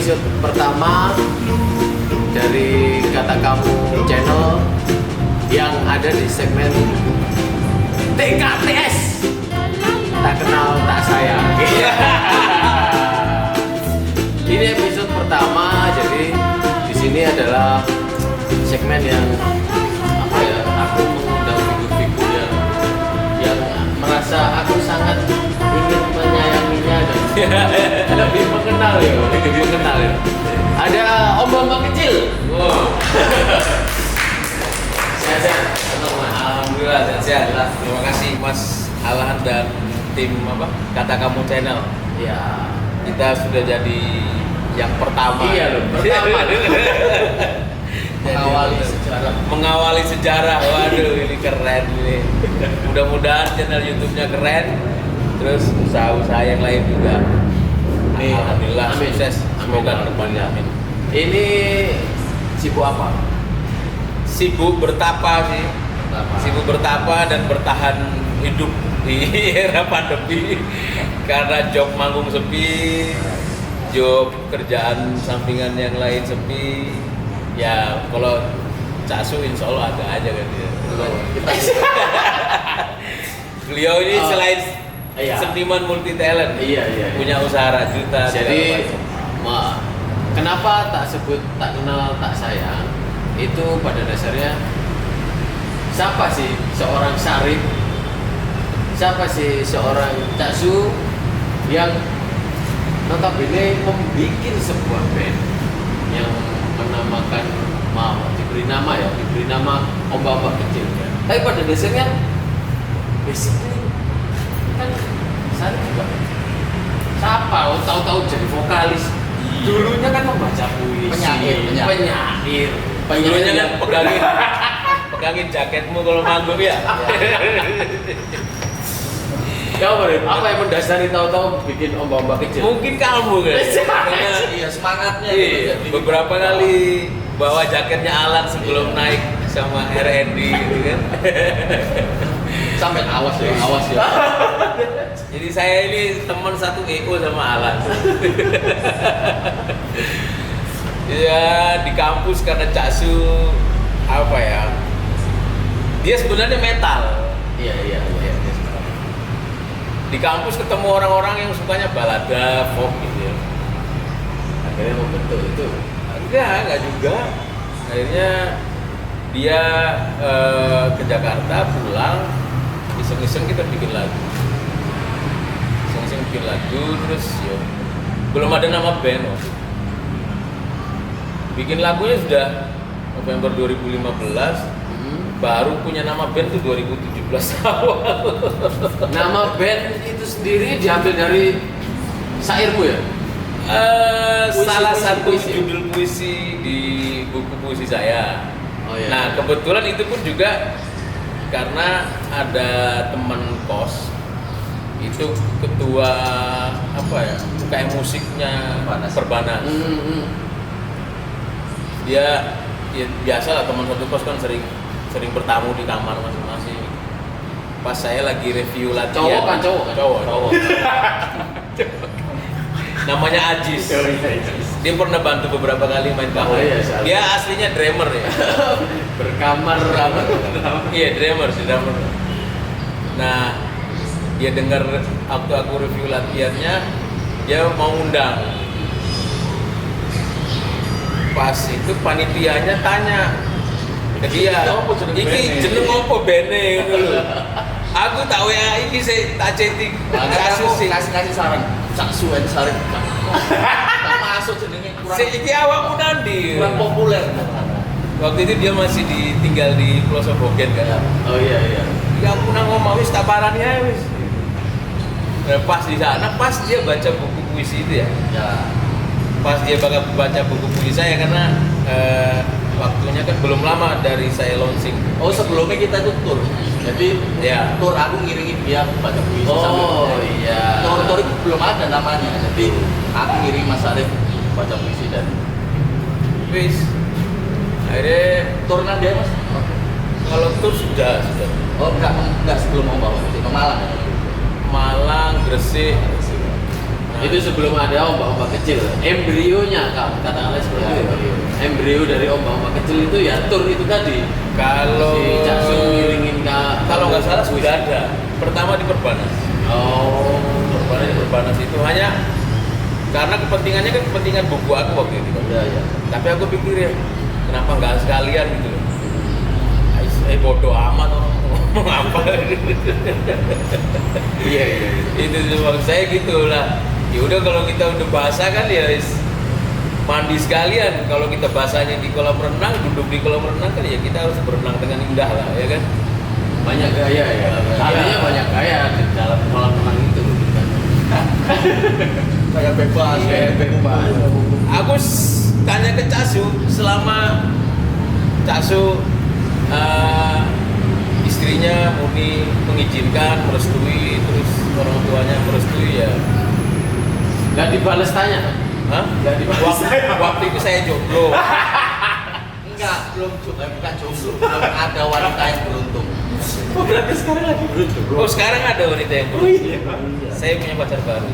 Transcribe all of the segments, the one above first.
episode pertama dari Kata Kamu channel yang ada di segmen TKTS, tak kenal tak sayang. Ini episode pertama, jadi di sini adalah segmen yang apa ya? Aku mengundang figur-figur yang merasa aku sangat ingin menyayanginya dan lebih mengenal ya. Ada Om kecil. Wow. Sehat-sehat. Alhamdulillah sehat. Terima kasih Mas Alan dan tim Kata Kamu channel. Ya. Kita sudah jadi yang pertama. Iya loh, pertama. Mengawali sejarah. Waduh, ini keren ini. Mudah-mudahan channel YouTube-nya keren. Terus usaha-usaha yang lain juga. Amin. Alhamdulillah Amin. sukses. Semoga kedepannya. Amin. Ini sibuk apa? Sibuk bertapa sih. Sibuk bertapa dan bertahan hidup di era pandemi karena job manggung sepi, job kerjaan sampingan yang lain sepi. Ya kalau Casu insya Allah ada aja kan dia. Beliau ini selain seniman multi talent, punya usaha rajutan. Jadi kenapa tak sebut tak kenal tak sayang? Itu pada dasarnya siapa sih seorang Syarif? Siapa sih seorang Casu yang notabene membuat sebuah band yang menamakan diberi nama Ombak Kecil ya. Tapi pada dasarnya basically kan Syarif juga siapa? Tahu-tahu jadi vokalis. Dulunya kan membaca puisi, penyair. Dulunya kan pegangin jaketmu kalau manggung ya. Ya apa yang mendasari tahu-tahu bikin ombak kecil? Mungkin kamu kan. Iya, semangatnya. Iya, beberapa kali bawa jaketnya Alan sebelum naik sama R&D gitu kan. Sampai awas ya. Jadi saya ini teman satu EO sama Alan. Ya di kampus karena Casu apa ya? Dia sebenarnya metal. Iya. Di kampus ketemu orang-orang yang sukanya balada, folk gitu ya. Akhirnya membentuk itu. Enggak juga. Akhirnya dia ke Jakarta pulang, iseng-iseng kita bikin lagu. Terus ya belum ada nama band. Bikin lagunya sudah November 2015. Baru punya nama band itu 2017 awal. Nama band itu sendiri diambil dari syairmu ya? Salah satu judul puisi di buku puisi saya. Oh, iya. Nah kebetulan itu pun juga karena ada teman kos itu ketua UKM musiknya Perbanas. Dia ya biasa lah, teman satu kos kan sering bertamu di kamar masing-masing. Pas saya lagi review latihan. Cowok. Namanya Ajis. Dia pernah bantu beberapa kali main kamar. Dia aslinya drummer ya. Berkamar. Iya, drummer. Nah, dia dengar waktu aku review latihannya, dia mau undang. Pas itu panitianya tanya ke dia, iki jeneng apa bene ngono lho. Aku tak WA iki sik tak chatting. Kasih saran. Casu en Syarif. Tak masuk jenenge kurang. Sik iki awakmu nandi? Kurang populer. Waktu itu dia masih tinggal di Pulau Sobogen kan. Oh iya. Ya aku nang ngomong wis tak parani ae wis. Nah, pas di sana dia baca buku puisi itu ya. Pas dia baca buku puisi saya karena waktunya kan belum lama dari saya launching. Oh sebelumnya kita itu tour. Jadi tour aku ngiringin dia baca puisi. Iya. Tour itu belum ada namanya. Jadi aku ngiring Mas Syarif baca puisi dan wis. Akhirnya tour dia Mas. Kalau tour sudah. Oh enggak sebelum mau bawa ke Malang ya. Malang, Gresik. Itu sebelum ada ombak-ombak kecil, embrionya katakanlah seperti Ya, itu. Embrio dari ombak-ombak kecil itu ya tur itu tadi. Kalau Si Caksu ngiringin kalau nggak salah sudah ada. Pertama di Perbanas. Oh, Perbanas itu hanya karena kepentingannya kan kepentingan buku aku waktu itu kan. iya. Tapi aku pikir ya, kenapa nggak sekalian gitu loh. Bodoh amat orang ngomong apa. Iya. Itu maksud saya gitu lah. Ya udah kalau kita udah basah kan ya mandi sekalian. Kalau kita basahnya di kolam renang, duduk di kolam renang kan ya kita harus berenang dengan indah lah, ya kan? Banyak gaya ya. Artinya banyak gaya di dalam kolam renang itu kan. Kayak bebas, Iya, bebas. Aku tanya ke Casu selama Casu istrinya Muni mengizinkan, merestui, terus orang tuanya merestui ya. Nggak dibales tanya. Hah? Nggak dibales. Waktu itu saya jomblo. Enggak, belum bukan jomblo, belum ada wanita yang beruntung. Oh, berarti sekarang lagi beruntung. Oh sekarang ada wanita yang Oh iya. Saya punya pacar baru.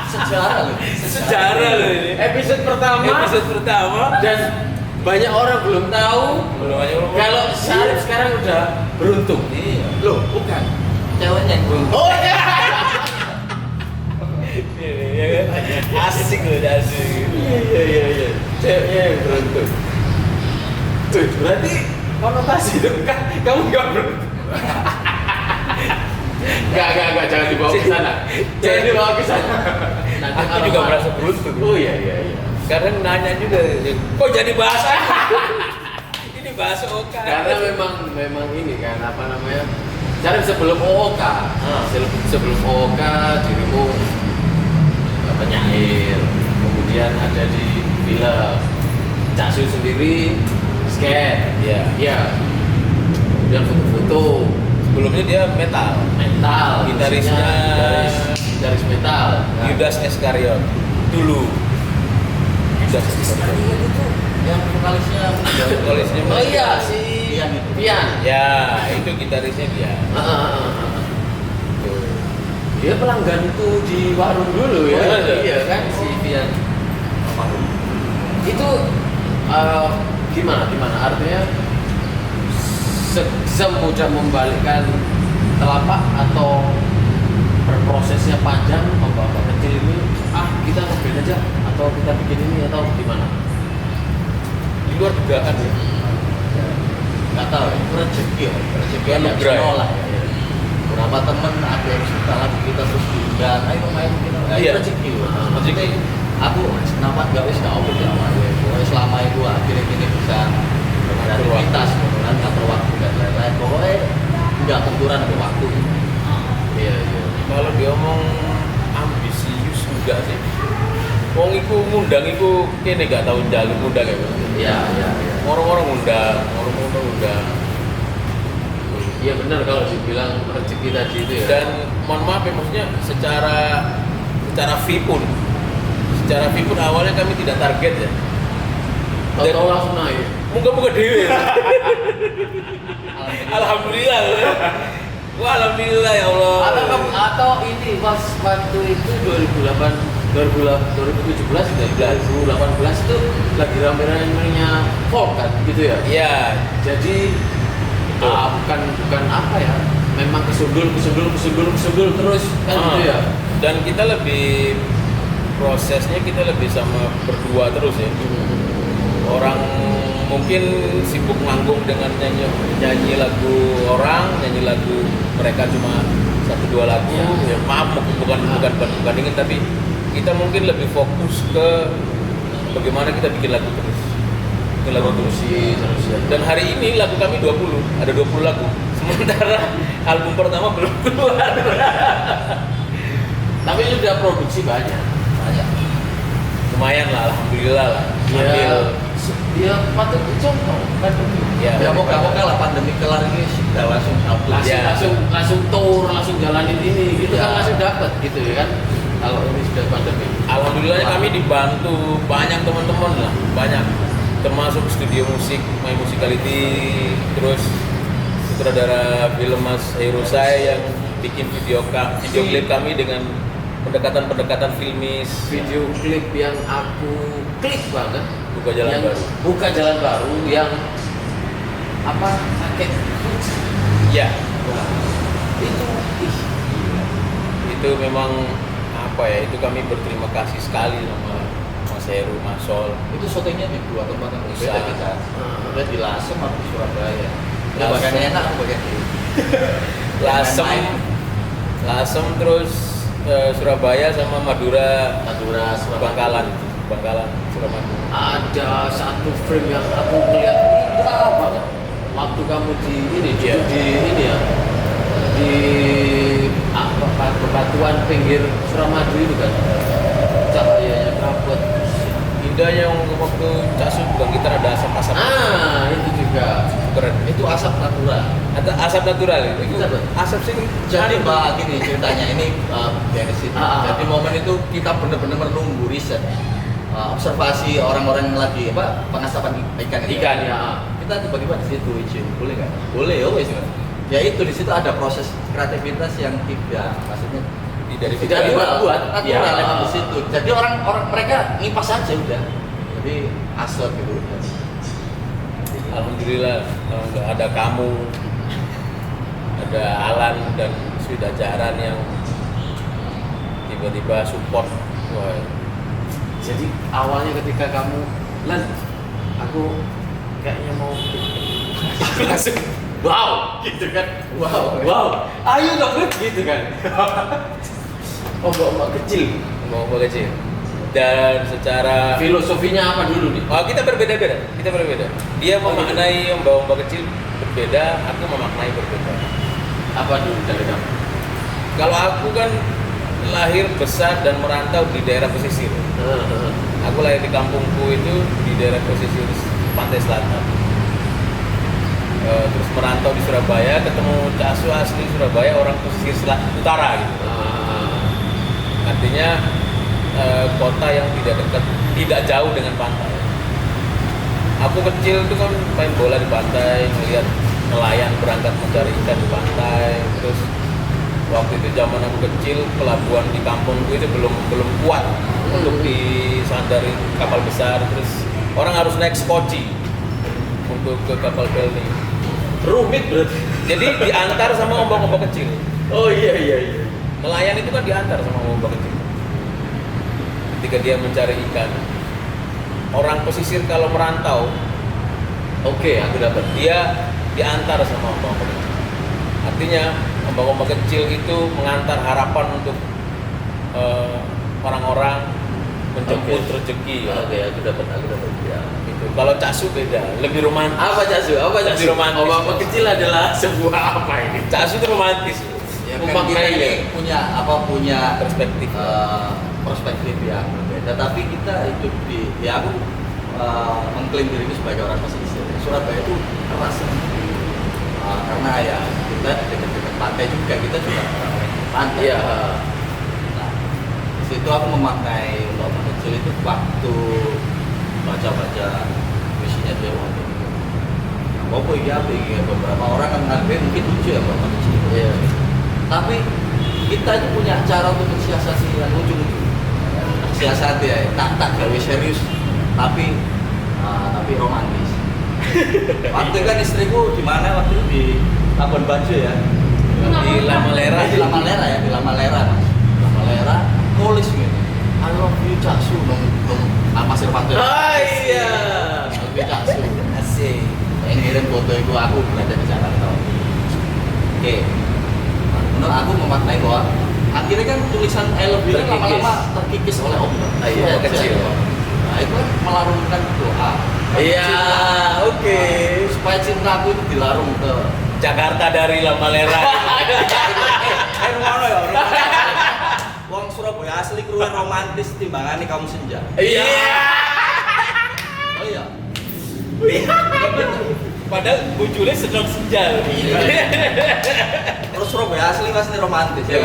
Sejarah loh. Sejarah loh ini. Episode pertama Episode pertama dan banyak orang belum tahu belum aja belum. kalau Syarif sekarang udah beruntung. Iya. Loh, bukan. Ceweknya yang beruntung. Oh Iya kan? Asik loh, asik. iya. Ceweknya yang beruntung. Tuh, berarti konotasi itu kan kamu nggak beruntung. Enggak, jangan dibawa ke sana. Jangan dibawa ke sana. Nanti Aku kalau juga mau- merasa beruntung. Oh iya. Kadang nanya juga, kok jadi bahasa? Ini bahasa Oka. Karena memang ini kan apa namanya? Cari sebelum OOK, sebelum OOK dirimu penyair, kemudian ada di film Caksu sendiri skate, Iya. kemudian foto-foto, Sebelumnya dia metal. Gitarisnya gitaris metal. Nah, Yudas Iskariot dulu. Yudas Iskariot. itu yang vokalisnya. Vokalisnya oh iya si Pian itu. Pian. Ya, itu gitarisnya dia. Dia pelanggan itu di warung dulu ya. Oh, iya. Iya kan si Pian. Itu gimana artinya semudah membalikkan telapak atau berprosesnya panjang membawa kecil ini kita ngeband aja atau kita bikin ini atau gimana? Di luar dugaan ya. Nggak tahu ya, rezeki yang nggak bisa Anugerah ya. nolak ya. Beberapa temen ada yang suka lagu kita terus diundang, ayo main kita. Nah, Iya. itu rezeki loh. Rezeki. Aku kenapa nggak bisa open ya, pokoknya selama itu akhirnya ini bisa beraktivitas, kemudian ngatur waktu dan lain-lain. Pokoknya nggak benturan ke waktu. Iya. Kalau diomong ambisius enggak sih. Wong iku ngundang iku kene gak tau njaluk ngundang ya. Iya. Orang-orang ngundang. Iya benar kalau dibilang rezeki tadi itu ya. Dan mohon maaf ya, maksudnya secara fee pun awalnya kami tidak target ya. Tahu langsung naik. Muga-muga dewe. Alhamdulillah. Wah, alhamdulillah ya Allah. Atau ini pas waktu itu 2017 itu lagi rame-ramenya folk kan gitu ya. Iya, Jadi bukan apa ya, memang kesundul terus kan gitu ya. Dan kita lebih prosesnya kita lebih sama berdua terus ya. Orang mungkin sibuk manggung dengan nyanyi lagu orang, nyanyi lagu mereka cuma 1-2 lagu. Ya, maaf bukan bandingin, tapi kita mungkin lebih fokus ke bagaimana kita bikin lagu terus. Bikin lagu terus. Dan hari ini lagu kami 20, ada 20 lagu. Sementara album pertama belum keluar. Tapi sudah produksi banyak. Lumayan lah, alhamdulillah lah. Ya patut dicontoh kan begitu. Ya moga-moga lah pandemi kelar ini sudah langsung upload. Langsung tour, langsung jalanin ini gitu Ya. kan langsung dapat gitu ya kan. Kalau ini sudah pandemi. Alhamdulillahnya kami dibantu banyak teman-teman lah, banyak, termasuk studio musik My Musicality, terus sutradara film Mas Herosai yang bikin video klip kami dengan pendekatan filmis. Video klip yang aku klik banget. Buka jalan yang baru. Buka jalan baru yang apa? Pakai Ya, Wah, itu ih, gila. itu memang apa ya? Itu kami berterima kasih sekali sama Mas Heru, Mas Sol. Itu syutingnya di dua tempat yang berbeda Bisa. kita. Udah di Lasem atau di Surabaya. Ya Lasem. bagian enak bagian di Lasem, Lasem terus Surabaya sama Madura, Madura, Surabaya. Bangkalan, Suramadu. Ada satu frame yang aku ngeliat indah banget waktu kamu di ini Iya. di ini ya di bebatuan pinggir Suramadu itu kan cahayanya kabut. Indahnya yang waktu Cak Su pegang gitar ada asap-asap. Itu juga Keren. Itu asap natural. Ada asap natural itu. Bisa, Bang? Asap sih. Jadi Mbak gini ceritanya ini dari situ. Jadi momen itu kita benar-benar menunggu riset, observasi orang-orang yang lagi pengasapan ikan. itu. Ikan, ya. Kita tiba-tiba di situ izin, boleh nggak? Boleh, oh wes. Ya itu di situ ada proses kreativitas yang tidak, maksudnya dari Tidak dibuat-buat. natural Ya. emang di situ. Jadi orang mereka ngipas aja udah. Jadi asal gitu. Alhamdulillah ada kamu, ada Alan dan Sudah Jaran yang tiba-tiba support. Wah, Jadi awalnya ketika kamu aku kayaknya mau langsung wow gitu kan wow ayo dong Beb, gitu kan ombak-ombak kecil. mau kecil. Dan secara Filosofinya apa dulu nih? kita berbeda-beda. Dia memaknai ombak-ombak kecil berbeda, aku memaknai berbeda. Apa dulu dari kamu? Kalau aku kan lahir besar dan merantau di daerah pesisir. Aku lahir di kampungku itu di daerah pesisir pantai selatan. Terus merantau di Surabaya, ketemu Casu asli Surabaya, orang pesisir utara gitu. Artinya kota yang tidak jauh dengan pantai. Aku kecil itu kan main bola di pantai, melihat nelayan berangkat mencari ikan di pantai. Terus waktu itu zaman aku kecil, pelabuhan di kampungku itu belum kuat untuk disandari kapal besar. Terus orang harus naik skoci untuk ke kapal pelni. Rumit berarti. Jadi diantar sama ombak-ombak kecil. Oh iya. Nelayan itu kan diantar sama ombak kecil. Ketika dia mencari ikan, orang pesisir kalau merantau, Oke, aku dapat. dia diantar sama ombak-ombak kecil. Artinya ombak-ombak kecil itu mengantar harapan untuk orang-orang menjemput rezeki. Oke, aku dapat ya. Gitu. Kalau Casu beda, lebih romantis. Apa Casu? Lebih romantis. Ombak kecil adalah sebuah apa ini? Casu itu romantis. Ya, kan kita ini punya Perspektif. perspektif yang berbeda. Tapi kita hidup aku mengklaim diriku sebagai orang pesisir. Surabaya itu keras. Karena ya kita dekat-dekat pantai juga, kita juga orang pantai. Iya. Nah, di situ aku memaknai ombak kecil itu waktu baca puisinya dia waktu itu. Apa iya beberapa orang kan menganggap mungkin lucu ya ombak kecil. Iya. Tapi kita itu punya cara untuk mensiasati yang lucu-lucu. Siasati ya, tak gawe serius, tapi romantis. Waktu kan istriku di mana waktu itu di Labuan Bajo ya. Di Lamalera. Di Lamalera ya, di Lamalera mas. Lamalera, nulis gitu. I love you Casu dong Mas Irfanto. Iya. I love you Casu. Asik. Ini kirim foto itu aku belajar di Jakarta. Oke. Menurut aku memaknai bahwa akhirnya kan tulisan I love you kan lama-lama terkikis oleh ombak. Iya, kecil. Nah itu kan melarungkan doa. Iya, oke. Supaya cintaku itu dilarung ke Jakarta dari Lamalera. ngono ya. Wong Surabaya asli kruwe romantis timbangane kaum senja. Iya. Oh iya. Padahal bujulnya sedang senja. orang Surabaya asli pasti romantis ya.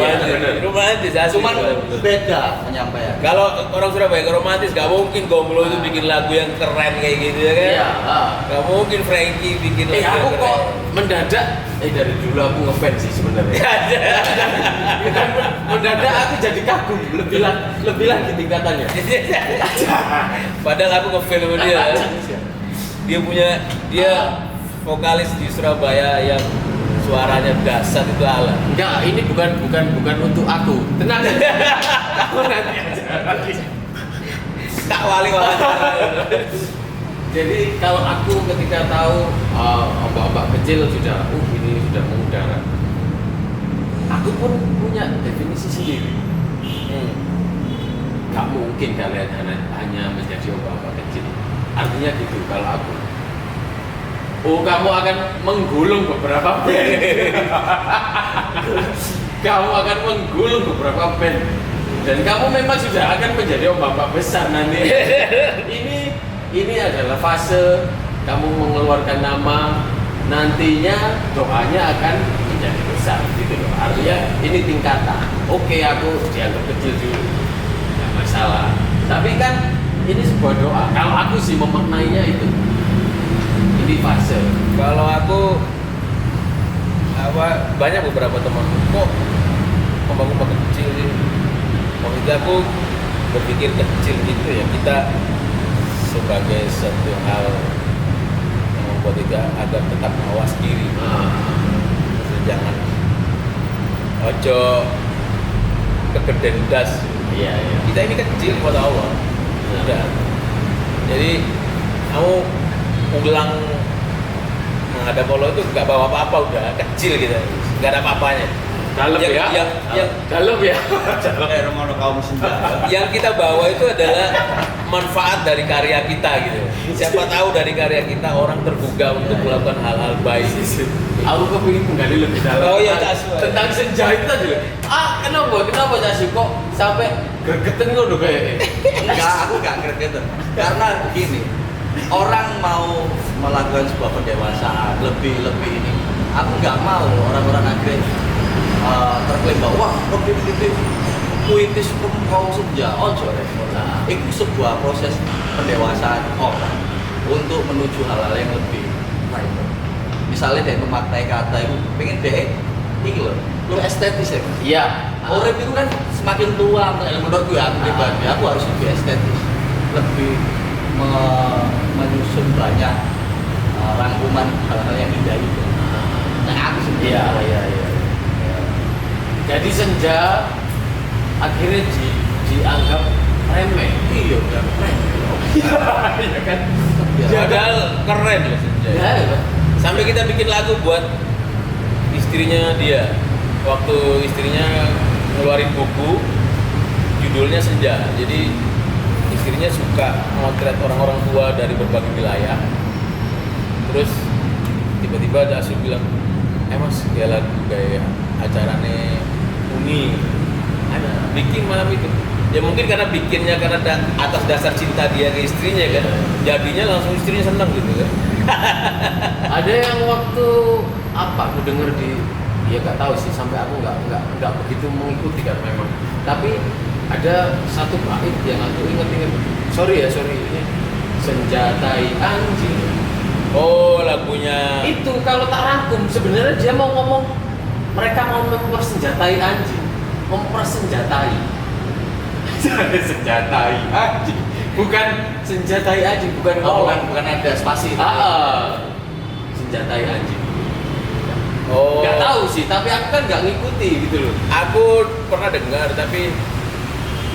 Romantis asli. Cuman beda penyampaian. Kalau orang Surabaya ke romantis, gak mungkin Gomblo itu bikin lagu yang keren kayak gitu ya kan? Iya. Gak mungkin Frankie bikin lagu yang Aku keren. kok mendadak dari dulu aku ngefans sih sebenarnya. Bukan mendadak aku jadi kagum lebih lagi tingkatannya. Padahal aku ngefans sama dia. Dia vokalis di Surabaya yang suaranya dasar itu ala. Enggak, ini bukan untuk aku. Tenang aja. Kamu nanti aja. Tak wali wawancara. Jadi kalau aku ketika tahu ombak-ombak kecil sudah ini sudah mengudara, aku pun punya definisi sendiri. Gak mungkin kalian hanya menjadi ombak-ombak kecil. Artinya gitu kalau aku. Oh, kamu akan menggulung beberapa band. Kamu akan menggulung beberapa band. Dan kamu memang sudah akan menjadi ombak-ombak besar nanti. Ini adalah fase kamu mengeluarkan nama, nantinya doanya akan menjadi besar gitu loh. Artinya ini tingkatan. Oke, aku dianggap kecil dulu, nggak masalah. Tapi kan ini sebuah doa. Kalau aku sih memaknainya itu. Ini fase. Kalau aku banyak beberapa teman kok ombak-ombak kecil sih. Maksudnya aku berpikir kecil gitu ya, kita sebagai satu hal yang membuat kita agar tetap mawas diri. Maksudnya jangan ojo kegedean das. Iya. Kita ini kecil pada Allah. Sudah. Jadi kamu pulang menghadap Allah itu nggak bawa apa-apa, udah kecil gitu, nggak ada apa-apanya. Dalam ya. Yang dalam ya. Romono kaum senja. Yang kita bawa itu adalah manfaat dari karya kita gitu. Siapa tahu dari karya kita orang tergugah untuk melakukan hal-hal baik. Aku kepingin menggali lebih dalam. Oh iya, Casu. Tentang senja itu tadi. Kenapa Casu kok sampai gregetan ngono kayak? Enggak, aku enggak gregetan. Karena begini, orang mau melakukan sebuah pendewasaan lebih ini. Aku nggak mau orang-orang akhirnya terklaim bahwa objektif puitis kau senja ojo repot. Itu sebuah proses pendewasaan orang untuk menuju hal-hal yang lebih baik. Misalnya dia memaknai kata itu pengen deh ini loh, lu estetis ya. Iya. Orang itu kan semakin tua, menurut gue aku pribadi, aku harus lebih estetis, lebih menyusun banyak rangkuman hal-hal yang indah itu. Nah aku sendiri. Iya. Jadi senja akhirnya dianggap remeh. Iya, udah keren. Iya kan? Padahal keren loh senja. Ya. Sampai kita bikin lagu buat istrinya dia. Waktu istrinya ngeluarin buku, judulnya Senja. Jadi istrinya suka motret orang-orang tua dari berbagai wilayah. Terus tiba-tiba ada Asyik bilang, mas kayak lagu kayak acaranya Uni ada bikin malam itu. Ya mungkin karena bikinnya karena atas dasar cinta dia ke istrinya kan, jadinya langsung istrinya senang gitu kan. Ada yang waktu aku denger ya nggak tahu sih, sampai aku nggak begitu mengikuti kan memang. Tapi ada satu bait yang aku ingat. Sorry ini senjatai anjing. Oh lagunya Itu kalau tak rangkum sebenarnya dia mau ngomong mereka mau mempersenjatai anjing, mempersenjatai. Senjatai anjing, bukan senjatai anjing, bukan Bukan ada spasi itu. Senjatai anjing. Oh Nggak tahu sih, tapi aku kan nggak ngikuti gitu loh. aku pernah dengar tapi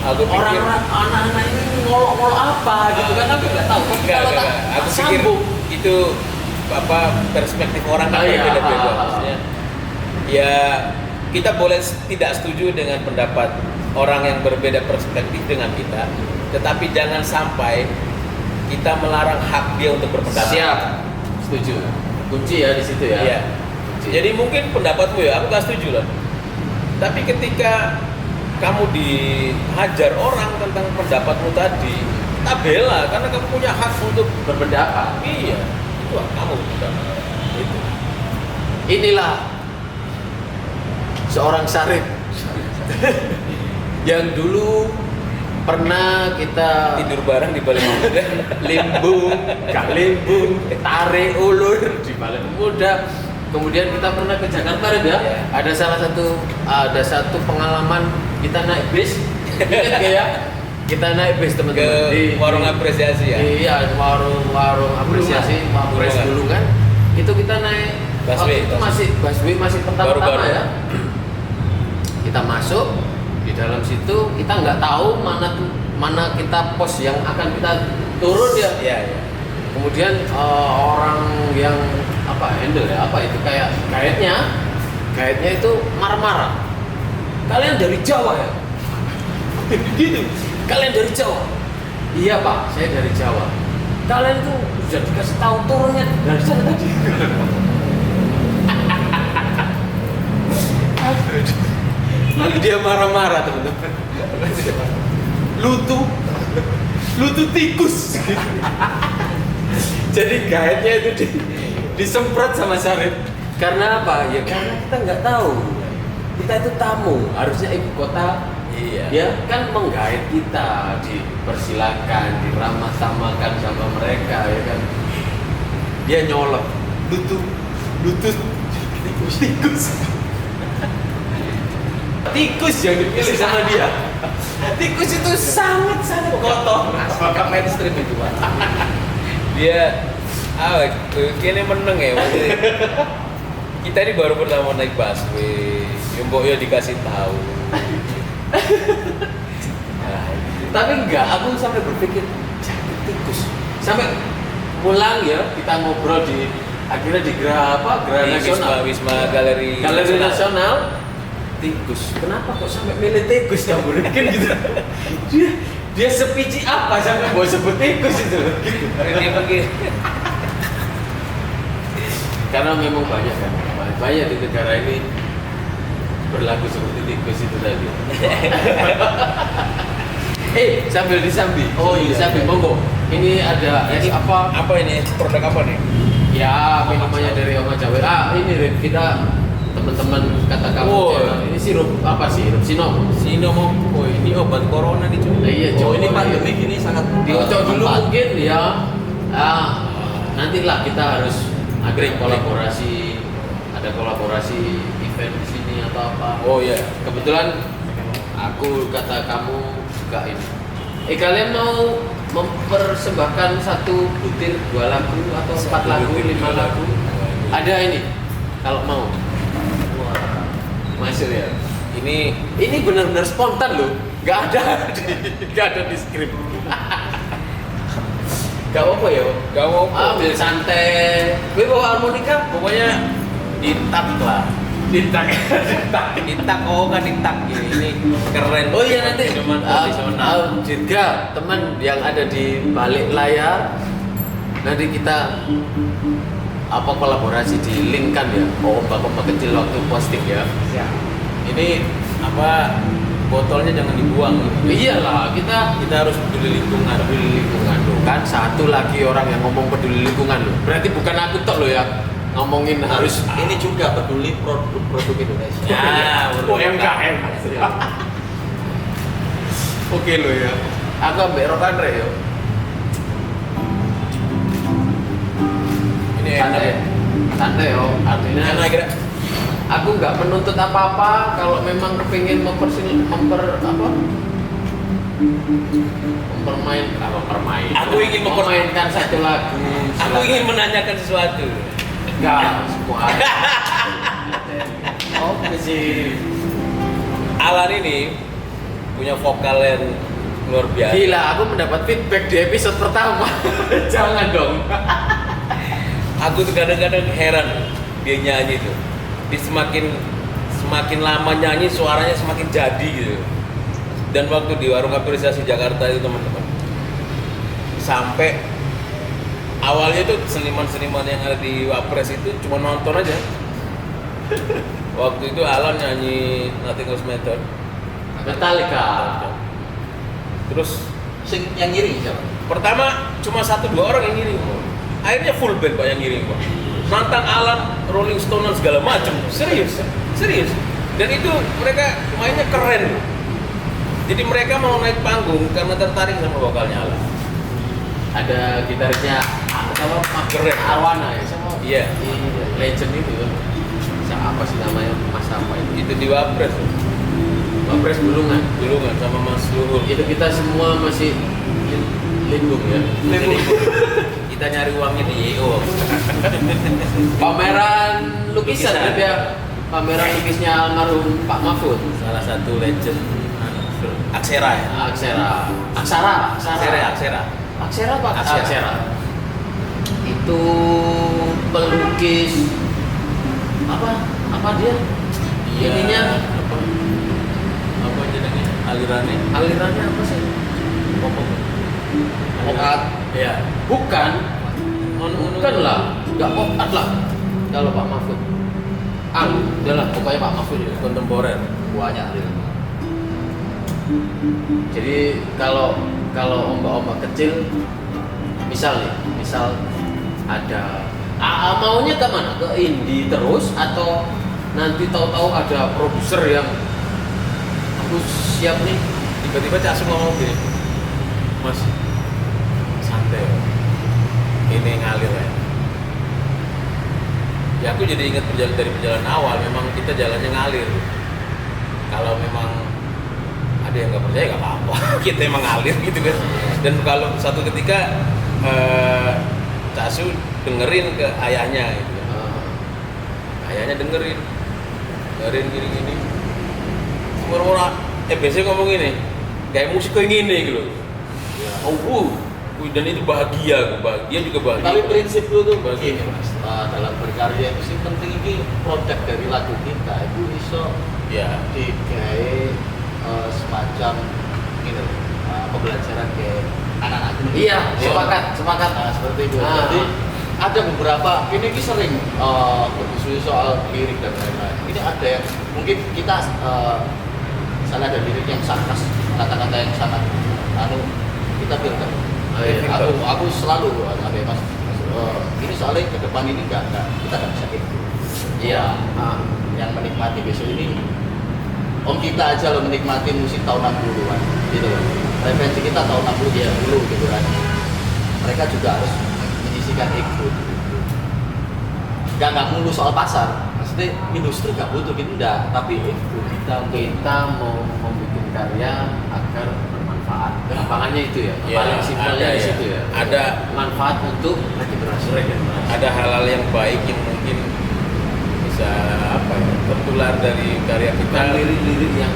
aku pikir Orang-orang anak-anak ini ngolok-ngolok apa gitu kan, aku nggak tahu. Tapi enggak, kalau tak aku pikir sambung, itu apa perspektif orang kan Iya. berbeda-beda maksudnya. Ya kita boleh tidak setuju dengan pendapat orang yang berbeda perspektif dengan kita, tetapi jangan sampai kita melarang hak dia untuk berpendapat. siap, setuju. Kunci ya di situ ya. Iya. Kunci. Jadi mungkin pendapatmu ya aku gak setuju lah. Tapi ketika kamu dihajar orang tentang pendapatmu tadi, tak bela karena kamu punya hak untuk berpendapat. iya. Itu hak kamu pendapat. Itu. Inilah seorang Syarif yang dulu pernah kita Tidur bareng di balik mobil. limbung, gak limbung, tarik ulur di balik muda. Kemudian kita pernah ke Jakarta ya. Iya. Ada satu pengalaman kita naik bis. Ingat gak ya? Kita naik bis teman-teman Ke warung apresiasi ya. Iya, warung apresiasi Mapres Bulungan. dulu kan. Itu kita naik Busway, itu masih pertama-tama Baru-baru. ya. Kita masuk di dalam situ, kita nggak tahu mana kita pos yang akan kita turun ya. Iya, iya. Kemudian orang yang handle ya, itu kayak guide-nya itu marah-marah. Kalian dari Jawa ya? Gitu. Kalian dari Jawa? Iya Pak, saya dari Jawa. Kalian tuh sudah dikasih tahu turunnya dari sana tadi. Lalu dia marah-marah teman-teman. Lutu tikus. Jadi guide-nya itu disemprot sama Syarif. Karena apa? Ya karena kita nggak tahu. Kita itu tamu, harusnya ibu kota. Iya. Dia kan menggait kita, dipersilakan, diramah tamakan sama mereka, ya kan. Dia nyolok, lutut, tikus. Tikus yang dipilih sama dia. Tikus itu sangat kotor. Agak mainstream itu Pak. Dia kayaknya meneng ya maksudnya. Kita ini baru pertama naik busway, yang mbok ya dikasih tahu. Nah, Tapi enggak, aku sampai berpikir jangan tikus. Sampai pulang ya, kita ngobrol akhirnya di Geraha di Nasional. Wisma Galeri Nasional. Tikus. Kenapa kok sampai milih tikus ya mungkin gitu. Dia sepici apa sampai mau sebut tikus itu? Gitu. Dia pergi. Karena memang banyak kan, banyak di negara ini berlaku seperti tikus itu tadi. Sambil disambi. Oh iya. Disambi, monggo. Ini ada es apa? Apa ini? Produk apa nih? Ya, minumannya dari Oma Jawa. Ini Rin, kita teman-teman kata kamu Oh. channel. Ini sirup apa sih? Sirup Sino. Sino mau, ini obat corona nih cuy. Nah, iya, Oh ini coba pandemi gini sangat diocok dulu manfaat. mungkin ya. Nantilah kita harus ada kolaborasi, event di sini atau apa. Oh iya. Kebetulan aku kata kamu suka ini. Kalian mau mempersembahkan 1 butir 2 lagu atau 4 lagu, 5 lagu? Ada ini kalau mau. Wah. Masuk ya. Ini benar-benar spontan loh. Nggak ada di skrip. Gak apa ya? gak mau Ambil santai. Gue bawa harmonika. pokoknya ditak lah. Ditak. Ditak kan ditak ini keren. Oh iya nanti Minuman tradisional. juga teman yang ada di balik layar nanti kita kolaborasi di link kan ya. Ombak-ombak kecil waktu posting ya. Ini apa botolnya jangan dibuang. Iyalah kita Kita harus peduli lingkungan. peduli lingkungan loh. Kan satu lagi orang yang ngomong peduli lingkungan loh. Berarti bukan aku tok loh ya ngomongin harus Ini juga peduli produk Indonesia. Ya, UMKM. Oke lo ya. Aku ambil rokan re yo. Ini Santai, enak. santai yo. Artinya Enak kira. aku nggak menuntut apa-apa. Kalau memang kepingin Aku ingin memainkan satu lagu. Aku ingin menanyakan sesuatu. Enggak, semua. Oh, sih. Alan ini punya vokal yang luar biasa. Gila, aku mendapat feedback di episode pertama. Jangan dong. Aku tuh kadang-kadang heran dia nyanyi tuh. Dia semakin lama nyanyi suaranya semakin jadi gitu. Dan waktu di warung apresiasi Jakarta itu teman-teman, sampai awalnya tuh seniman-seniman yang ada di Wapres itu cuma nonton aja. Waktu itu Alan nyanyi Nothing Else Matters. Metallica. Terus Yang ngiring siapa? pertama cuma 1-2 orang yang ngiring. Akhirnya full band Pak yang ngiring Pak. Nantang Alan, Rolling Stone dan segala macam. Serius. Dan itu mereka mainnya keren. Jadi mereka mau naik panggung karena tertarik sama vokalnya Alan. Ada gitarisnya Keren. Arwana ya sama Iya. di Legend itu. Apa sih namanya, Mas apa itu? Itu di Wapres. Wapres Bulungan. Bulungan sama Mas Luhur. Itu kita semua masih lindung ya. Kita nyari uangnya di YO. Pameran lukisan Lukisan. ya. Pameran lukisnya almarhum Pak Mahfud. Salah satu legend Aksera ya. Aksara. Aksara Pak. Aksara. Itu pelukis apa dia? Iya. Ininya Apa jenengnya? Alirannya apa sih? Pop art. Iya. Bukan lah, nggak pop art lah. Kalau Pak Mahfud, udah lah, pokoknya Pak Mahfud ya. Kontemporer. Banyak gitu. Jadi kalau ombak-ombak kecil, misal ada maunya ke mana? Ke indie terus atau nanti tahu-tahu ada produser yang aku siap nih? Tiba-tiba Casu ngomong gini, Mas, santai, ini ngalir ya. Ya aku jadi ingat dari perjalanan awal, memang kita jalannya ngalir. Kalau memang ada yang nggak percaya nggak apa-apa, kita emang ngalir gitu kan. Dan kalau satu ketika Casu dengerin ke ayahnya gitu kan. Ayahnya dengerin gini-gini. Orang-orang biasanya ngomong gini, kayak musik kayak gini gitu. Dan itu bahagia juga bahagia. Tapi prinsip lu tuh Bagus. begini Mas, dalam berkarya itu sih penting ini produk dari lagu kita itu iso Ya. digawe semacam ini loh, pembelajaran ke anak-anak ini. Iya, sepakat. Nah, seperti itu. Ah. Jadi ada beberapa ini sering berdiskusi soal lirik dan lain-lain. Ini ada yang mungkin kita misalnya ada lirik yang sarkas, kata-kata yang sangat kita filter. Iya. Aku selalu sampai mas ini soalnya ke depan ini kita nggak bisa gitu. Iya. Yang menikmati besok ini om kita aja loh menikmati musik tahun 60-an gitu loh. Referensi kita tahun 60 ya dulu gitu kan. Mereka juga harus menyisihkan ego. Nggak mulu soal pasar. Maksudnya industri nggak butuh gitu enggak, tapi ego Kita mau membuat karya agar bermanfaat. Gampangannya itu ya. Ya, Paling simpelnya ada di ya. situ ya. Ada manfaat untuk regenerasi. Ada hal-hal yang baik yang mungkin bisa tertular dari karya kita. Bukan lirik-lirik yang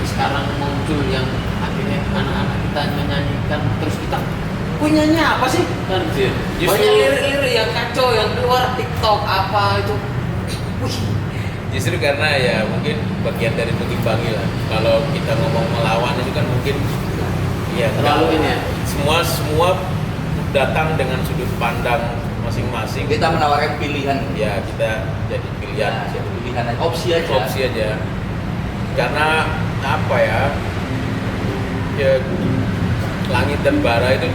sekarang muncul yang akhirnya anak-anak kita menyanyikan terus kita punyanya apa sih kan gitu. Justru- Banyak lirik-lirik yang kacau yang keluar TikTok apa itu. Wih, Justru karena ya mungkin bagian dari mengimbangi lah. Kalau kita ngomong melawan itu kan mungkin ya terlalu ini ya. Semua datang dengan sudut pandang masing-masing. kita menawarkan pilihan. Ya kita jadi pilihan, Ya, jadi pilihan aja. Opsi aja. Karena apa ya? Ya Langit dan Bara itu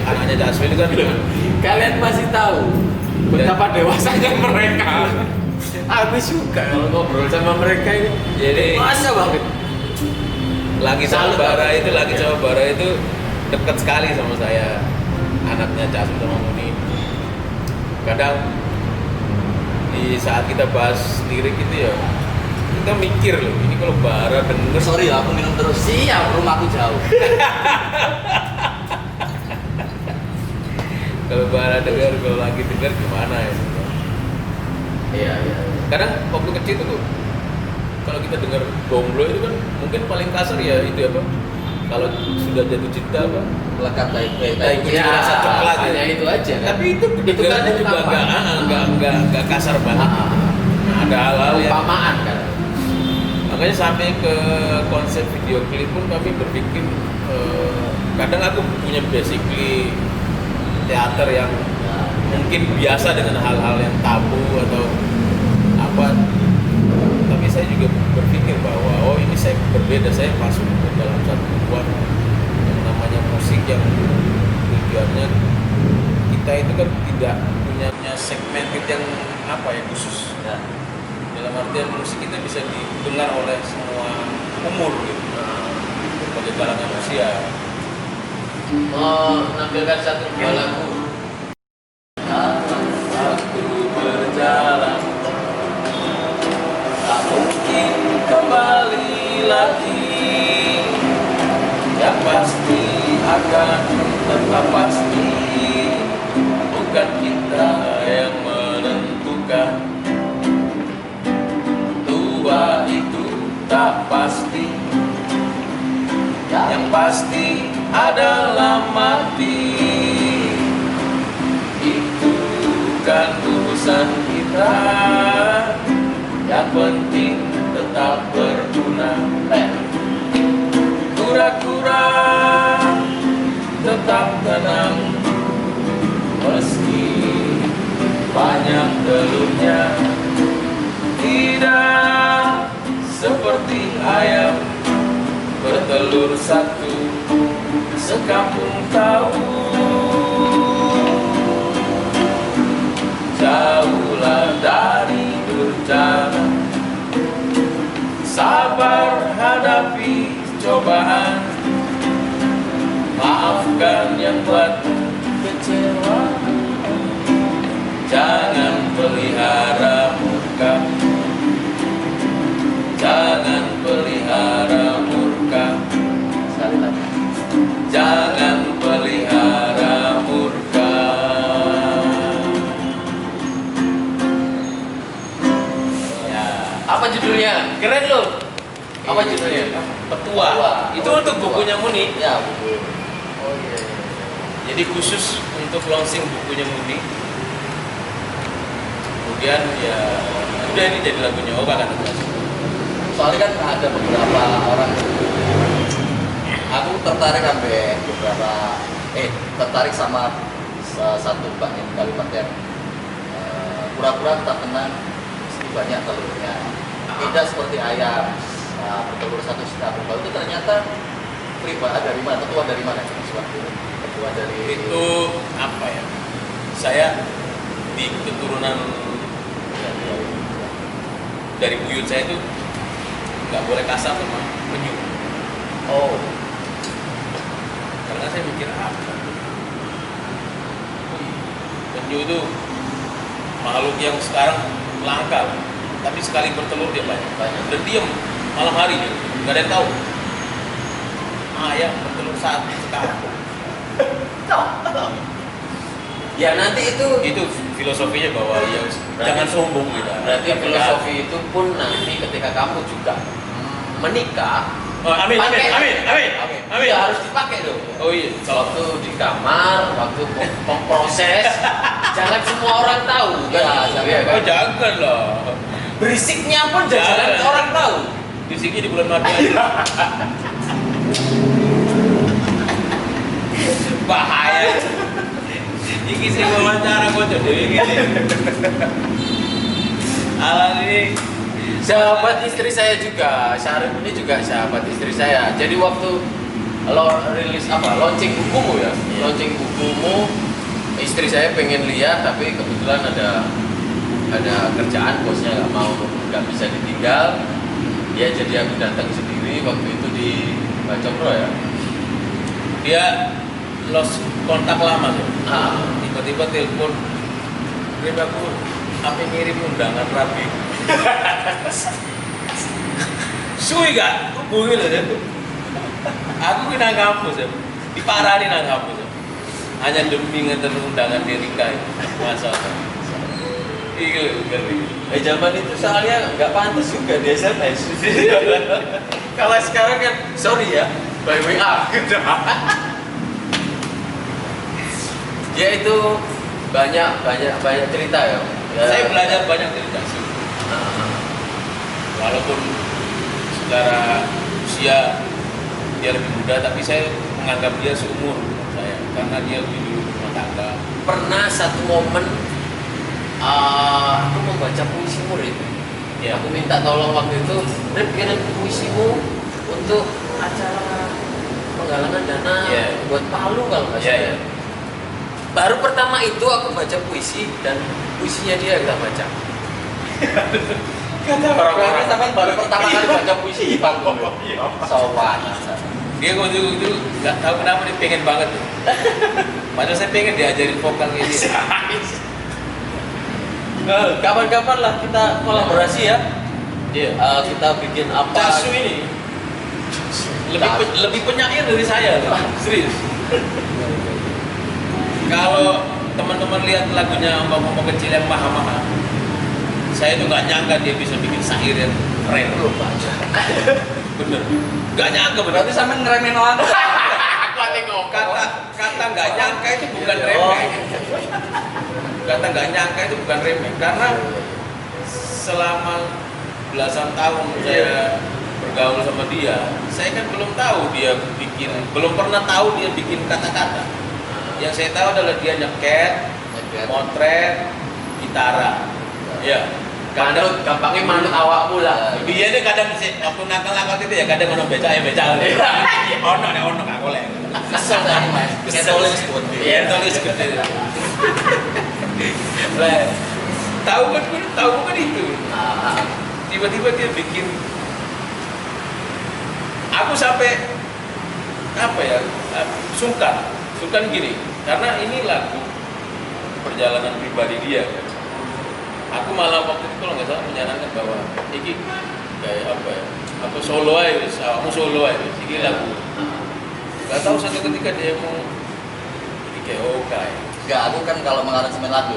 anaknya Casu itu kan Kalian masih tahu betapa dewasanya mereka. Aku suka kalau ngobrol sama mereka ini. jadi Masa banget. Langit sama Salut, Bara Bang. itu Langit sama Bara itu dekat sekali sama saya, anaknya Casu sama Muni. Kadang di saat kita bahas lirik itu ya kita mikir loh, ini kalau Bara denger Sorry ya, aku minum terus. Siap, rumahku jauh. kalau Bara denger, kalau lagi denger gimana ya. Iya. Kadang waktu kecil tuh kalau kita dengar gomblo itu kan mungkin paling kasar ya itu apa, kalau sudah jatuh cinta apa, Melekat baik-baik. Tai kucing Ya, rasa coklat hanya ya. itu aja kan. Tapi itu kedengarannya kan juga ungkapan. enggak kasar banget. Nah, ada hal-hal yang Perumpamaan kan. makanya sampai ke konsep video klip pun kami berpikir kadang aku punya basically teater yang mungkin biasa dengan hal-hal yang tabu atau apa, tapi saya juga berpikir bahwa ini saya berbeda, saya masuk ke dalam satu ruang yang namanya musik yang tujuannya kita itu kan tidak punya segmented yang apa ya khusus ya. dalam artian musik kita bisa didengar oleh semua umur gitu, berbagai kalangan usia. Menampilkan satu buah lagu. Waktu berjalan, tak mungkin kembali lagi. Yang pasti akan tetap pasti, bukan kita yang menentukan. Tua itu tak pasti, yang pasti adalah mati. Itu bukan urusan kita, yang penting tetap berguna. Kura-kura tetap tenang, meski banyak telurnya. Tidak seperti ayam bertelur satu, sekampung tahu. Jauhlah dari berjalan, sabar hadapi cobaan. Maafkan yang buat kecewa, jangan pelihara murka. Jangan pelihara murka. Sekali lagi. Jangan pelihara murka. Ya. Apa judulnya? Keren loh. Apa judulnya? Petua. Itu untuk bukunya Muni. Ya, buku. Oh iya. Jadi khusus untuk launching bukunya Muni. Kemudian ya udah ini jadi lagunya Oka kan. Soalnya kan ada beberapa orang, aku tertarik sampai beberapa, tertarik sama satu banyak kalimat yang pura-pura tak tenang, meski banyak telurnya. Tidak seperti ayam, bertelur satu sita berbau. Itu ternyata pribadi dari mana? Ketua dari mana? Ketua dari Itu apa ya? Saya di keturunan dari buyut saya itu nggak boleh kasar sama penyu. Oh, Karena saya mikir apa? Penyu itu makhluk yang sekarang langka, tapi sekali bertelur dia banyak. Dan diam malam hari dia, nggak ada yang tahu. Ayam bertelur satu sekarang. Ya nanti itu Filosofinya bahwa ya jangan sombong gitu. berarti filosofi itu pun nanti ketika kamu juga menikah. Oh, amin, pakai. amin. Ya, harus dipakai dong. Oh iya, Waktu di kamar, waktu memproses, jangan semua orang tahu. Ya, Kan? jangan. Oh jangan lah. Berisiknya pun jangan orang tahu. Fisiknya di bulan madu aja. Bahaya. Ini sih wawancara gue jadi gini. Alan ini Sahabat istri saya juga, Syarif ini juga sahabat istri saya. Jadi waktu launching bukumu ya, launching bukumu, istri saya pengen lihat, tapi kebetulan ada kerjaan, bosnya nggak bisa ditinggal. Dia jadi aku datang sendiri waktu itu di Bacokro ya. dia lost kontak lama tuh. Ah, Tiba-tiba telepon, Rim aku sampai ngirim undangan rapi. Suwi gak? Hubungi loh ya. Aku kena kampus ya, diparahin nang kampus ya. Hanya demi ngeter undangan di Rika ya. Masa Iya, zaman itu soalnya nggak pantas juga di SMS. Kalau sekarang kan, sorry ya, by WA. Dia itu banyak cerita ya. Saya belajar banyak dari Dasu. Walaupun secara usia dia lebih muda, tapi saya menganggap dia seumur saya karena dia lebih dulu rumah tangga. Pernah satu momen aku membaca puisimu itu. Ya. Aku minta tolong waktu itu, Rip kirim puisimu untuk acara penggalangan dana Ya. buat Palu kalau nggak Ya, salah. ya. Baru pertama itu aku baca puisi dan puisinya dia kita baca. Kata Berarti orang-orang. sampean baru pertama kali baca puisi di panggung. Sowan. Dia waktu itu nggak tahu kenapa dia pengen banget tuh. Padahal saya pengen diajarin vokal ini. Kapan-kapan lah kita kolaborasi ya. Iya. Kita bikin apa? Casu ini. Lebih penyair dari saya, loh. Serius. Kalau teman-teman lihat lagunya Ombak-ombak kecil yang maha-maha, saya tuh nggak nyangka dia bisa bikin syair yang keren. Belum baca. Bener. Nggak nyangka bener. Berarti sampean ngeremehin orang. Kata nggak nyangka itu bukan remeh. Kata nggak nyangka itu bukan remeh karena selama belasan tahun saya bergaul sama dia, saya kan belum tahu dia belum pernah tahu dia bikin kata-kata. Yang saya tahu adalah dia nyeket, motret, gitara. Ya. Manut, gampangnya manut awakmu lah. Dia ini kadang waktu nakal-nakal itu ya kadang ono becak. Ono gak boleh. Kesel tadi Mas. Ketole sebut. Iya, tulis gede. Lah, tahu kan itu. Tiba-tiba dia bikin aku sampai apa ya? Sungkan gini. Karena ini lagu perjalanan pribadi dia kan. Aku malah waktu itu kalau nggak salah menyarankan bahwa ini kayak apa ya? Apa solo aja, kamu solo aja. Ini lagu. Gak tahu satu ketika dia mau ini kayak oke. Enggak, aku kan kalau mengaransemen lagu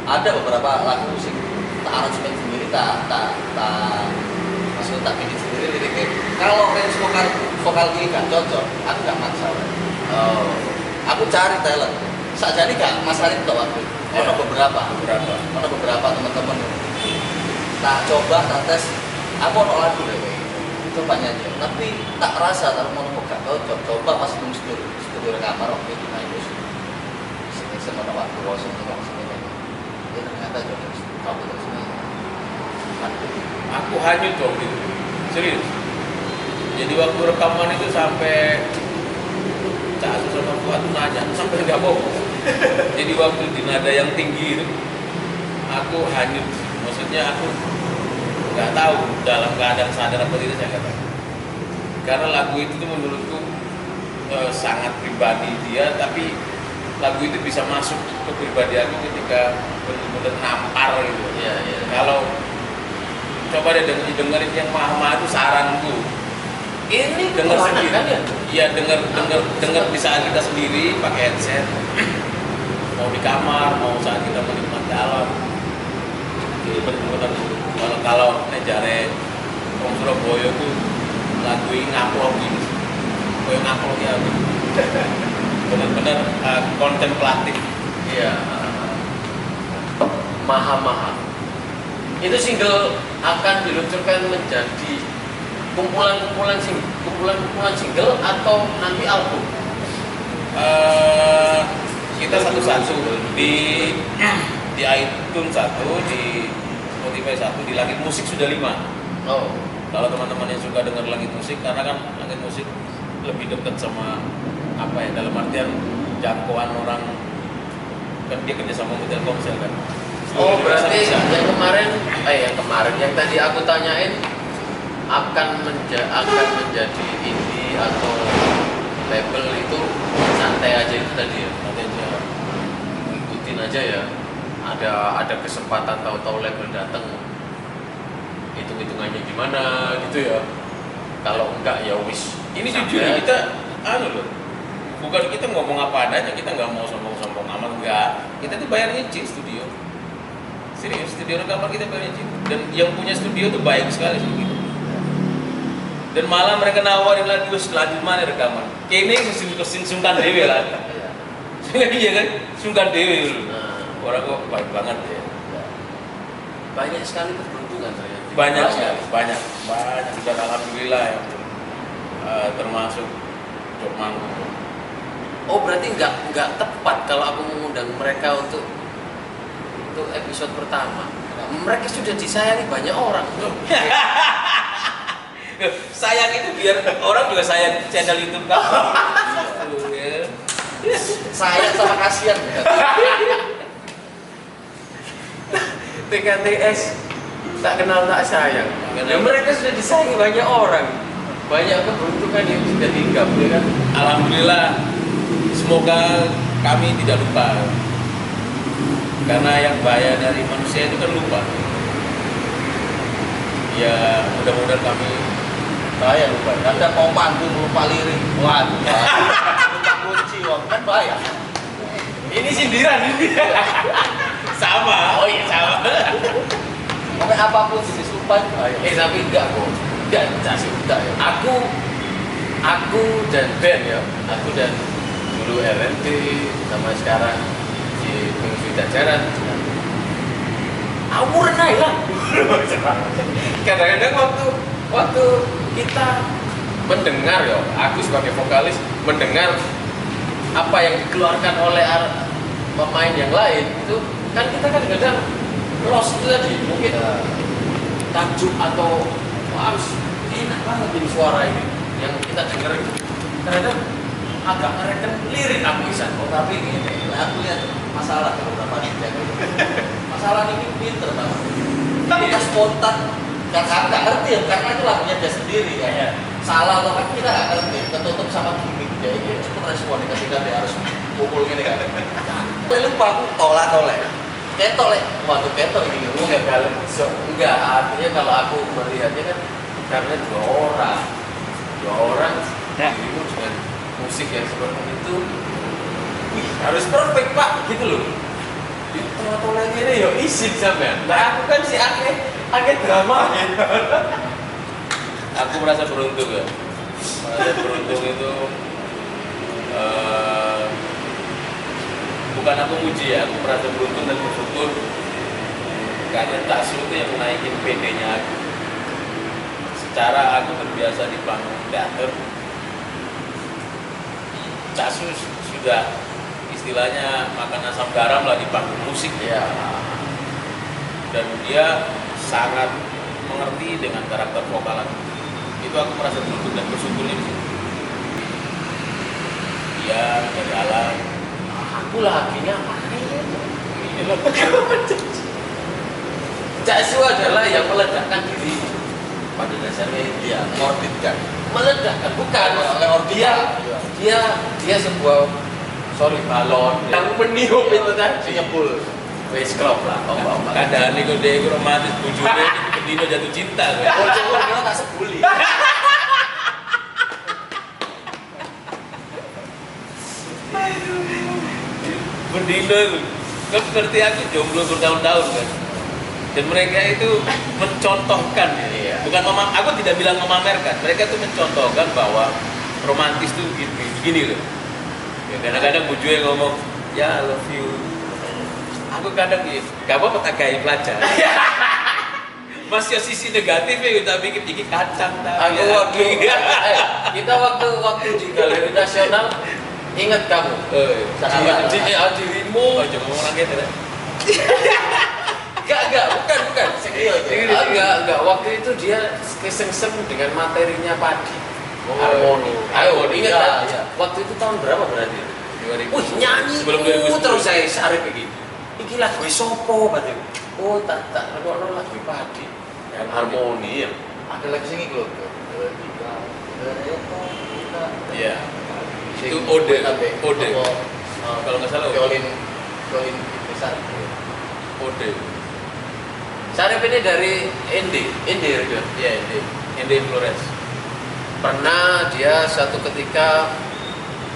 ada beberapa lagu sih tak aransemen sendiri, tak maksudnya tak bikin sendiri liriknya. Kalau range vokal ini gak cocok, aku gak maksa. Aku cari talent. Sajane gak masalah itu waktu. Ono beberapa teman-teman. Tak coba, tak tes. Aku ono lagu deh kayak gitu. Coba nyanyi. Tapi tak rasa kalau mau gak cocok. Coba pas di studio rekaman waktu itu main musik. Sama waktu kosong tengok sini. Ya ternyata cocok. Aku terus Aku hanyut waktu itu. Serius. Jadi waktu rekaman itu sampai Casu sama Fuad tuh nanya sampai nggak bohong. Jadi waktu di nada yang tinggi itu aku hanyut. Maksudnya aku nggak tahu dalam keadaan sadar apa tidak saya kata. Karena lagu itu tuh menurutku sangat pribadi dia, tapi lagu itu bisa masuk ke pribadi aku ketika benar-benar nampar gitu. Iya. Kalau coba deh dengerin yang maha-maha itu saranku. Ini Dengar sendiri. kan ya? Iya, dengar di saat kita sendiri pakai headset. Mau di kamar, mau saat kita menikmati alam. Jadi benar-benar kalau nejare orang Surabaya itu lagu ini ngaplok ini. Koyo ngaplok ya. Benar-benar kontemplatif. Iya. Maha-maha. Itu single akan diluncurkan menjadi kumpulan single atau nanti album? Kita satu-satu di iTunes satu, di Spotify satu, di Langit Musik sudah 5. Oh. Kalau teman-teman yang suka dengar Langit Musik, karena kan Langit Musik lebih dekat sama apa ya, dalam artian jangkauan orang, kan dia kerja sama hotel komsel kan. Oh, berarti yang kemarin yang tadi aku tanyain akan menjadi indie atau label itu santai aja itu tadi ya, Nanti aja. ikutin aja ya. Ada kesempatan tahu-tahu label datang, hitung-hitungannya gimana gitu ya. Kalau enggak ya wis. Ini santai jujur aja. kita loh, bukan kita ngomong apa adanya, kita nggak mau sombong-sombong amat, enggak. Kita tuh bayar nyicil studio. Serius, studio rekaman kita bayar nyicil. Dan yang punya studio tuh baik sekali begitu. Dan malah mereka nawarin lagi lanjut mana rekaman. Kini sungkan dewe lah. Iya kan, sungkan dewe. Nah, Orang kok baik banget ya. banyak sekali keberuntungan ternyata. Banyak. Dan alhamdulillah ya. Termasuk Jok Manggung. Oh, berarti nggak tepat kalau aku mengundang mereka untuk episode pertama. Mereka sudah disayangi banyak orang. Sayang itu biar orang juga sayang channel YouTube kamu. Sayang sama kasihan ya. TKTS tak kenal tak sayang. Ya mereka sudah disayangi banyak orang, banyak keberuntungan yang sudah hinggap, ya kan. Alhamdulillah, semoga kami tidak lupa. Karena yang bahaya dari manusia itu kan lupa. Ya mudah-mudahan kami Bahaya lupa. Kadang mau panggung lupa lirik. Waduh. Lupa kunci, wah, kan bahaya. ini sindiran ini. Sama. Oh iya sama. Pokoknya apapun jenis lupa itu bahaya. Tapi enggak kok, enggak sih, enggak ya. Aku dan Ben ya, aku dan dulu RNT sama sekarang di Fungsi Jajaran. Aku renai lah. Kadang-kadang waktu kita mendengar ya, aku sebagai vokalis mendengar apa yang dikeluarkan oleh pemain yang lain itu kan kita kan kadang lost itu tadi mungkin takjub atau wah, harus enak banget ini suara ini yang kita dengar itu kadang agak ngereken lirik aku Isan. Oh, tapi ini, aku lihat masalah kalau berapa nih masalah ini pinter banget. Tapi kita spontan, nggak ngerti ya, karena itu lagunya dia sendiri ya. Iya. Salah atau kan kita nggak ngerti, ketutup sama gimmick dia ini cepet responnya ketika dia harus pukul gini kan. Lupa aku tolak, ketok waktu ketok ini Enggak kalau enggak artinya kalau aku melihatnya kan karena dua orang dirimu dengan musik yang seperti itu wih, harus perfect pak gitu loh di tengah-tengah ini ya isin sampean. Nah aku kan si akeh drama gitu. Aku merasa beruntung ya. Merasa beruntung itu bukan aku muji ya, aku merasa beruntung dan bersyukur karena Caksu itu yang naikin PD-nya aku. Secara aku terbiasa di panggung teater, Caksu sudah istilahnya makan asam garam lah di panggung musik Ya. dan dia sangat mengerti dengan karakter vokal aku. Itu aku merasa beruntung dan bersyukur ini. Dia berjalan. Aku lakinya Caksu adalah yang meledakkan diri pada dasarnya Iya, morbid kan. meledakkan bukan Dia dia sebuah balon yang meniup itu tadi nyebul. Wes klop lah ombak-ombak. Kadang nih dia romantis bujurnya Dino jatuh cinta. Bocor dia tak sebuli. Bendino itu kan seperti aku jomblo bertahun-tahun kan. Dan mereka itu mencontohkan, Iya. bukan aku tidak bilang memamerkan, mereka itu mencontohkan bahwa romantis itu gini loh. Ya, kadang-kadang bujurnya ngomong, ya I love you. Aku kadang gak apa-apa tak gaya pelajar. Masih sisi negatifnya kita bikin gigi kacang. Aku waktu kita waktu di Galeri Nasional ingat kamu dirimu Oh, jangan ngomong lagi ya. enggak bukan Serius. enggak waktu itu dia kesengsem dengan materinya padi Oh, harmoni ayo iya, ingat kan iya. waktu itu tahun berapa berarti 2000. wih nyanyi Sebelum 2010. terus saya sarip begini iki lagu sopo berarti oh tak ono lagu padi yang harmoni ya Ada lagi sini loh. Iya. Itu ode. Kalau nggak salah violin besar. ode. sarip ini dari Indi Ridwan. Iya, Ende Flores. Pernah dia satu ketika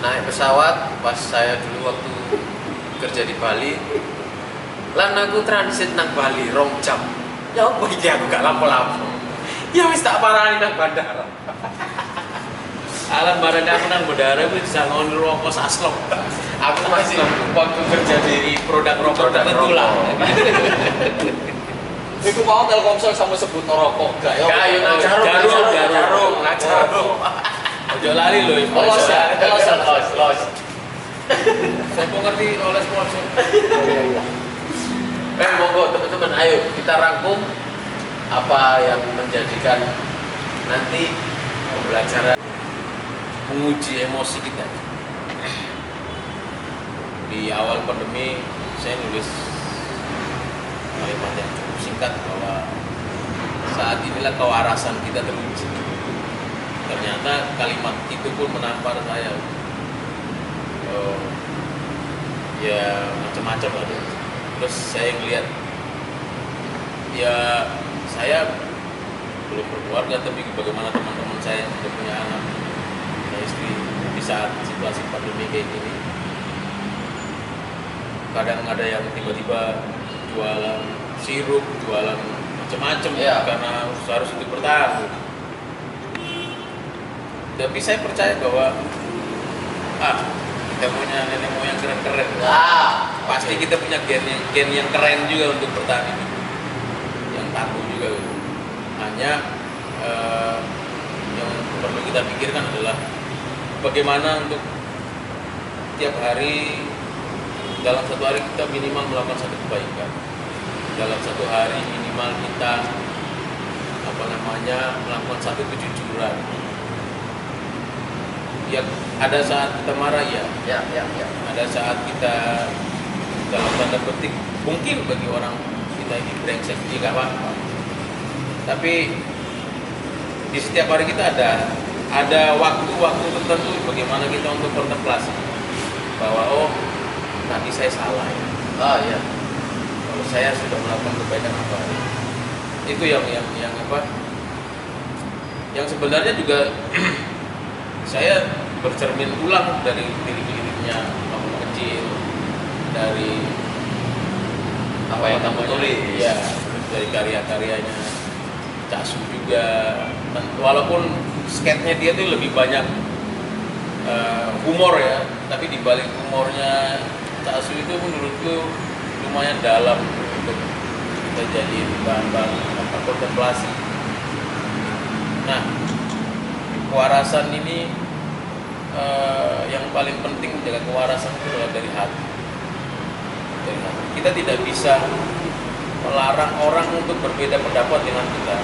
naik pesawat pas saya dulu waktu kerja di Bali lan aku transit nang Bali 2 jam ya apa iki aku gak lampu-lampu ya wis tak parani nang bandara Alam barang aku nang bandara itu bisa ngon rokok saslok. aku masih waktu kerja di Produk rokok tertentu lah. Iku mau Telkomsel sama sebut rokok gak ya? Kayu jarum. Ojo lali loh. Los ya, Los. Saya ngerti oleh sponsor. Monggo teman-teman, ayo kita rangkum apa yang menjadikan nanti pembelajaran Menguji emosi kita. Di awal pandemi saya nulis kalimat yang cukup singkat bahwa saat inilah kewarasan kita teruji. Ternyata kalimat itu pun menampar saya. Ya macam-macam ada. Terus saya ngeliat, ya saya belum berkeluarga, tapi bagaimana teman-teman saya yang sudah punya anak, punya istri, di saat situasi pandemi kayak gini, kadang ada yang tiba-tiba jualan sirup, jualan macam-macam Ya. karena harus untuk bertahan. Tapi saya percaya bahwa kita punya nenek moyang keren-keren. Pasti kita punya gen yang keren juga untuk bertahan hidup, yang tangguh juga. Hanya yang perlu kita pikirkan adalah bagaimana untuk tiap hari, dalam satu hari kita minimal melakukan satu kebaikan. Dalam satu hari minimal kita melakukan satu kejujuran. Ya, ada saat kita marah ya. Ada saat kita dalam tanda petik mungkin bagi orang kita ini brengsek, ya nggak apa-apa. Tapi di setiap hari kita ada waktu-waktu tertentu bagaimana kita untuk kontemplasi bahwa tadi saya salah ya. Kalau saya sudah melakukan kebaikan apa? Itu yang sebenarnya juga saya bercermin ulang dari lirik-liriknya waktu kecil, dari Apa yang kamu tulis? ya, dari karya-karyanya Cak Su juga. Dan walaupun sketnya dia tuh lebih banyak humor ya, tapi di balik humornya Cak Su itu menurutku lumayan dalam untuk kita jadi bahan-bahan kontemplasi. Nah, kewarasan ini yang paling penting menjaga kewarasan itu adalah dari hati. Kita tidak bisa melarang orang untuk berbeda pendapat dengan kita.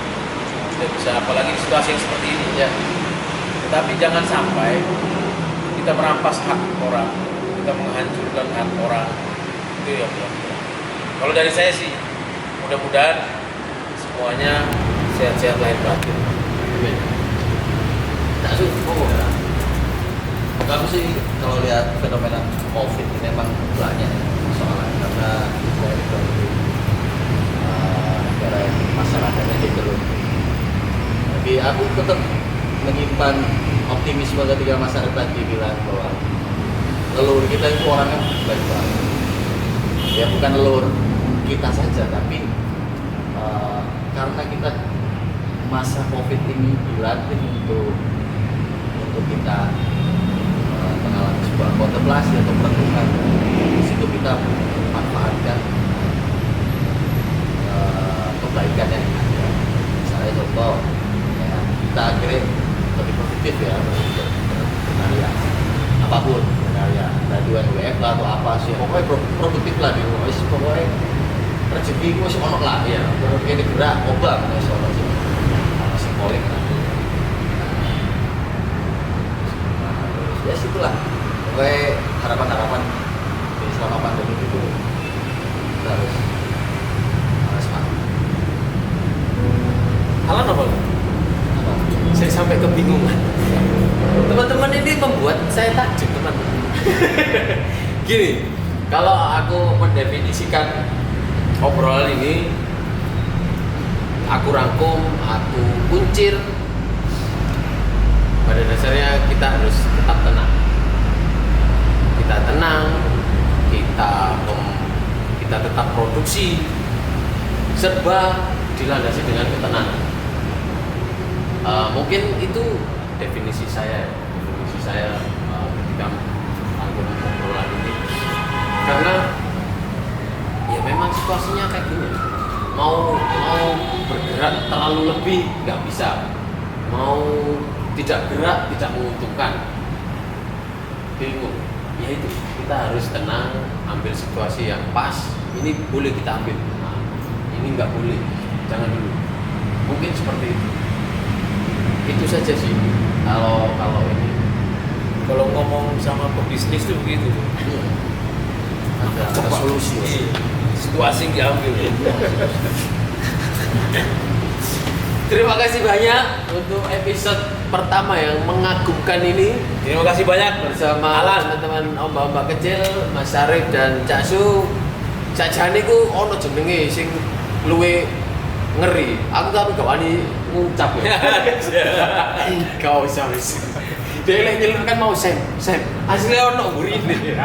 Tidak bisa, apalagi di situasi yang seperti ini ya. Tetapi jangan sampai kita merampas hak orang, kita menghancurkan hak orang. Itu yang kalau dari saya sih, mudah-mudahan semuanya sehat-sehat lahir batin. Amin. Tak suka. Kamu sih kalau lihat fenomena COVID ini memang banyak soalnya karena dari negara masyarakatnya cenderung. Tapi aku tetap menyimpan optimisme ketika masyarakat tadi bilang bahwa leluhur kita itu orangnya baik banget. Ya bukan leluhur kita saja, tapi karena kita masa COVID ini dilatih untuk kita mengalami sebuah kontemplasi atau perenungan. Di situ kita manfaatkan kebaikan yang ada. Misalnya contoh, ya, kita akhirnya lebih produktif ya berkarya, apapun berkarya, raduan WF lah atau apa sih, pokoknya produktif lah di rumah. Pokoknya rezeki gue sih ono lah ya, ini gerak obang ya soalnya sih, masih kolek lah. Ya situlah, pokoknya harapan-harapan di selama pandemi itu kita harus semangat. Alan apa? Saya sampai kebingungan. Teman-teman ini membuat saya takjub, teman-teman. Gini, kalau aku mendefinisikan obrolan ini, aku rangkum, aku kuncir. Pada dasarnya kita harus tetap tenang. Kita tenang, kita tetap produksi, serba dilandasi dengan ketenangan. Mungkin itu definisi saya ketika melakukan obrolan ini. Karena ya memang situasinya kayak gini. Mau bergerak terlalu lebih nggak bisa. Mau tidak gerak tidak menguntungkan. Bingung. Ya itu, kita harus tenang, ambil situasi yang pas. Ini boleh kita ambil, nah, ini nggak boleh, jangan dulu. Mungkin seperti itu saja sih. Kalau ini, Kalau ngomong sama pebisnis tuh begitu. ada solusi. Situasi yang diambil. Terima kasih banyak untuk episode pertama yang mengagumkan ini Terima kasih banyak bersama teman-teman ombak-ombak kecil, Mas Syarif dan Cak Su. Sajane ku ono jenenge sing luwe ngeri. Aku tapi gak wani ngucap ya. Kau usah wis. Dia nyelur kan mau Sam. Aslinya ono gurine.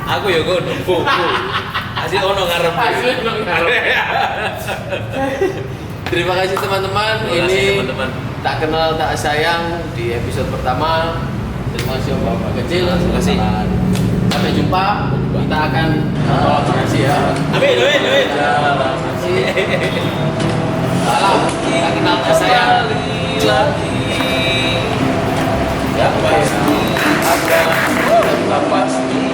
Aku ya gue nunggu. Asli ono ngarep. Asli ono ngarep. Terima kasih teman-teman. Terima kasih, Ini teman-teman. tak kenal tak sayang di episode pertama. Terima kasih Bapak kecil. Terima kasih. Sampai jumpa. Kita akan kolaborasi ya. Amin. Terima kasih. Salam. Tak kenal tak sayang. Yang pasti tetap pasti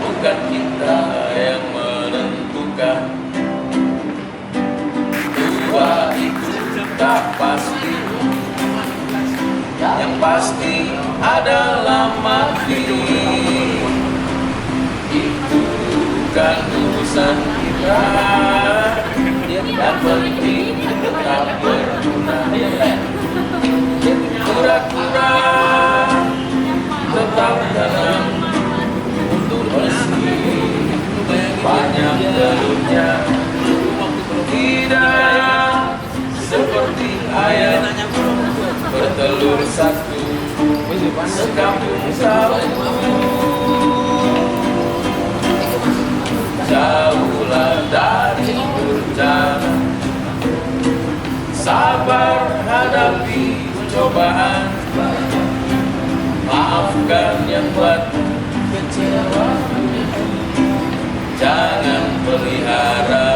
bukan kita yang menentukan. Dua itu tak pasti. Yang pasti adalah mati. Itu bukan urusan kita. Yang penting tetap berguna. Kura-kura tetap dalam untuk meski banyak telurnya. Tidak seperti ayam bertelur satu sekampung satu. Jauhlah dari bencana, sabar hadapi cobaan, maafkan yang buat kecewa, jangan pelihara